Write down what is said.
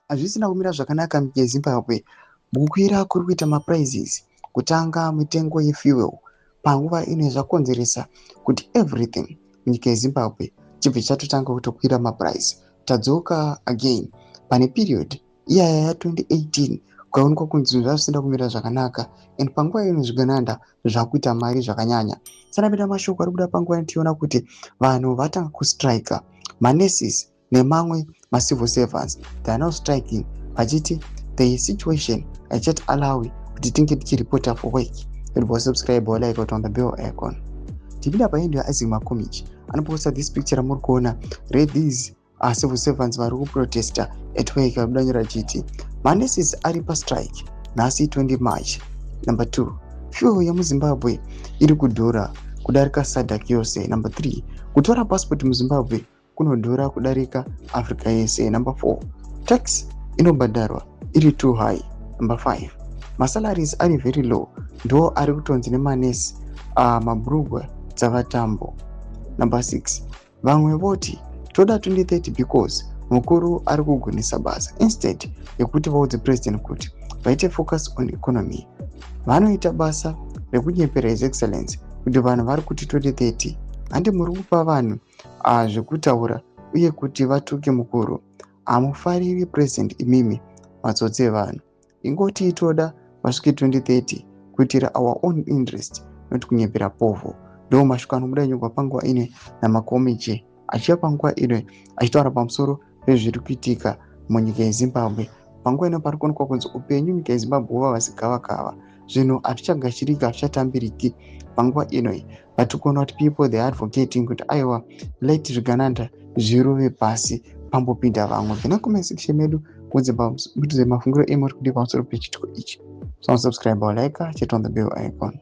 hazvisina kumira zvakanaka munyika yeZimbabwe. Mukukwira kuri kuita maprizes, kutanga mitengo yefuel panguva ino zvakonzeresa kuti everything munyika yeZimbabwe chibve chatotanga kutokwira maprice. Tadzoka again pane period iyaya ya 2018 kwaonekwa kunzi zvinhu zvisina kumira zvakanaka, and panguva ino zvigananda zvakuita mari zvakanyanya. Sanapinda mashoko ari kuda panguva tiona kuti vanhu vatanga kustrika, manurses nemamwe macivil servants they are now striking vachiti the situation haichati allow kuti tinge tichiripota for work. It subscribe or like on the bell icon. Tipinda paendo yaIsaac Makomichi anoposta this picture amuri kuona. Read these civil servants vari kuprotesta at work vakudanyira chiti manurses ari pastrike nhasi 20 March. Number 2, fuel yemuZimbabwe iri kudhura kudarika Sadc yose. Number 3, kutora passport muZimbabwe kunodhura kudarika Africa yese. Number 4, tax inobhadharwa iri too high. Number 5, masalaries ari very low, ndo ari kutonzi nemanesi mabhurugwa dzavatambo. Number 6, vamwe voti toda 2030 because mukuru ari kugonesa basa. Instead yekuti vaudze president kuti vaite focus on economy, vanoita basa rekunyepera his excellence kuti vanhu vari kuti 2030 handi muri kupa vanhu zvekutaura uye kuti vatuke mukuru. Hamufariri president imimi matsotse vanhu. Ingoti toda vasvike 2030 kuitira our own interest, not kunyepera povo. Ndo mashoko anobuda nyogwa panguva ine naMakomichi achiya panguva ino achitaura pamusoro pezviri kuitika munyika yeZimbabwe. Panguva ino pari kuonekwa kunzi upenyu nyika yeZimbabwe hwava gavakava. Zvinhu hazvichagashiriki, hazvichatambiriki panguva ino. Vatikuona kuti people they are advocating kuti aiwa let zvigananda zvirove pasi pambopinda vamwe. Vhena comment section medu mudze mafungiro emuri kudi pamusoro pechituko ichi. So subscribe or like, hit on the bell icon.